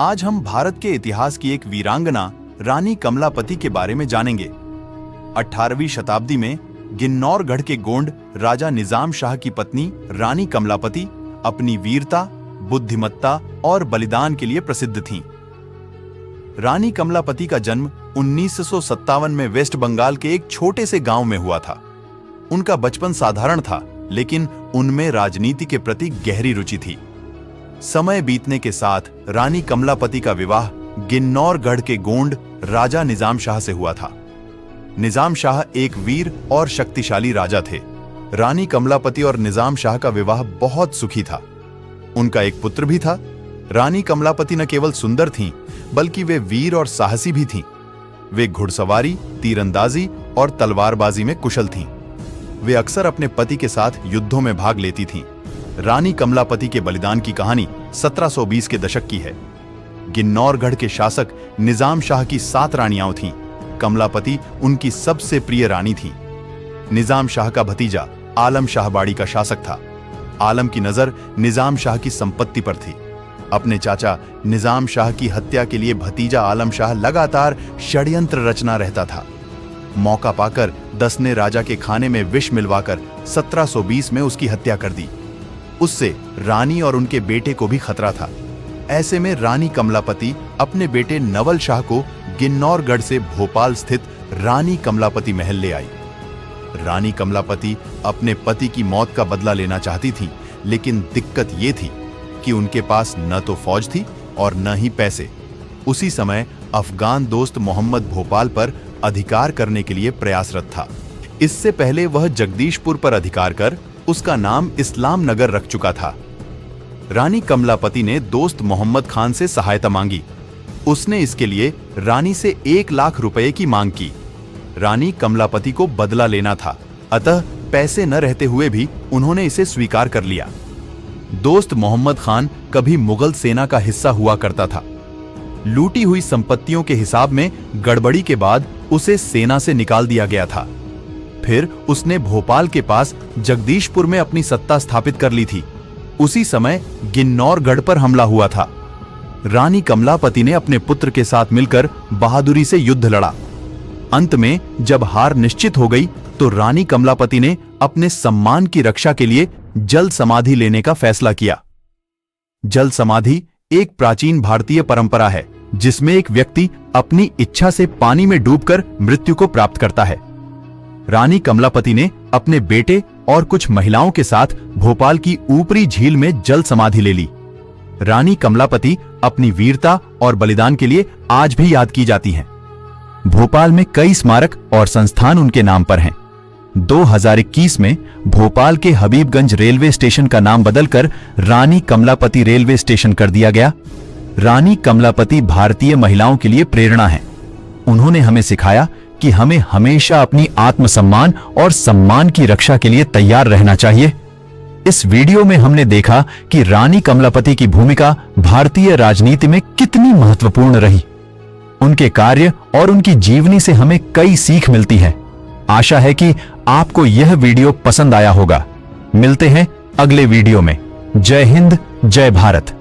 आज हम भारत के इतिहास की एक वीरांगना रानी कमलापति के बारे में जानेंगे। 18वीं शताब्दी में गिन्नौरगढ़ के गोंड राजा निजाम शाह की पत्नी रानी कमलापति अपनी वीरता, बुद्धिमत्ता और बलिदान के लिए प्रसिद्ध थीं। रानी कमलापति का जन्म 1957 में वेस्ट बंगाल के एक छोटे से गांव में हुआ था। उनका बचपन साधारण था, लेकिन उनमें राजनीति के प्रति गहरी रुचि थी। समय बीतने के साथ रानी कमलापति का विवाह गिन्नौरगढ़ के गोंड राजा निजाम शाह से हुआ था। निजाम शाह एक वीर और शक्तिशाली राजा थे। रानी कमलापति और निजाम शाह का विवाह बहुत सुखी था। उनका एक पुत्र भी था। रानी कमलापति न केवल सुंदर थीं, बल्कि वे वीर और साहसी भी थीं। वे घुड़सवारी, तीरंदाजी और तलवारबाजी में कुशल थीं। वे अक्सर अपने पति के साथ युद्धों में भाग लेती थीं। रानी कमलापति के बलिदान की कहानी 1720 के दशक की है। गिन्नौरगढ़ के शासक निजाम शाह की 7 रानियां थीं। कमलापति उनकी सबसे प्रिय रानी थीं। निजाम शाह का भतीजा आलम शाह बाड़ी का शासक था। आलम की नजर निजाम शाह की संपत्ति पर थी। अपने चाचा निजाम शाह की हत्या के लिए भतीजा आलम शाह लगातार षड्यंत्र रचना रहता था। मौका पाकर 10 ने राजा के खाने में विष मिलवाकर 1720 में उसकी हत्या कर दी। उससे रानी और उनके बेटे को भी खतरा था। ऐसे में रानी कमलापति अपने बेटे नवल शाह को गिन्नौरगढ़ से भोपाल स्थित रानी कमलापति महल ले आई। रानी कमलापति अपने पति की मौत का बदला लेना चाहती थी, लेकिन दिक्कत यह थी कि उनके पास न तो फौज थी और न ही पैसे। उसी समय अफगान दोस्त मोहम्मद भोपाल पर अधिकार करने के लिए प्रयासरत था। इससे पहले वह जगदीशपुर पर अधिकार कर उसका नाम इस्लाम नगर रख चुका था। रानी कमलापति ने दोस्त मोहम्मद खान से सहायता मांगी। उसने इसके लिए रानी से 1 लाख रुपए की मांग की। रानी कमलापति को बदला लेना था, अतः पैसे न रहते हुए भी उन्होंने इसे स्वीकार कर लिया। दोस्त मोहम्मद खान कभी मुगल सेना का हिस्सा हुआ करता था। लूटी हुई संपत्तियों के हिसाब में गड़बड़ी के बाद उसे सेना से निकाल दिया गया था। फिर उसने भोपाल के पास जगदीशपुर में अपनी सत्ता स्थापित कर ली थी। उसी समय गिन्नौरगढ़ पर हमला हुआ था। रानी कमलापति ने अपने पुत्र के साथ मिलकर बहादुरी से युद्ध लड़ा। अंत में जब हार निश्चित हो गई तो रानी कमलापति ने अपने सम्मान की रक्षा के लिए जल समाधि लेने का फैसला किया। जल समाधि एक प्राचीन भारतीय परंपरा है, जिसमें एक व्यक्ति अपनी इच्छा से पानी में डूबकर मृत्यु को प्राप्त करता है। रानी कमलापति ने अपने बेटे और कुछ महिलाओं के साथ भोपाल की ऊपरी झील में जल समाधि ले ली। रानी कमलापति अपनी वीरता और बलिदान के लिए आज भी याद की जाती हैं। भोपाल में कई स्मारक और संस्थान उनके नाम पर हैं। 2021 में भोपाल के हबीबगंज रेलवे स्टेशन का नाम बदलकर रानी कमलापति रेलवे स्टेशन कर दिया गया। रानी कमलापति भारतीय महिलाओं के लिए प्रेरणा है। उन्होंने हमें सिखाया कि हमें हमेशा अपनी आत्मसम्मान और सम्मान की रक्षा के लिए तैयार रहना चाहिए। इस वीडियो में हमने देखा कि रानी कमलापति की भूमिका भारतीय राजनीति में कितनी महत्वपूर्ण रही। उनके कार्य और उनकी जीवनी से हमें कई सीख मिलती है। आशा है कि आपको यह वीडियो पसंद आया होगा। मिलते हैं अगले वीडियो में। जय हिंद, जय भारत।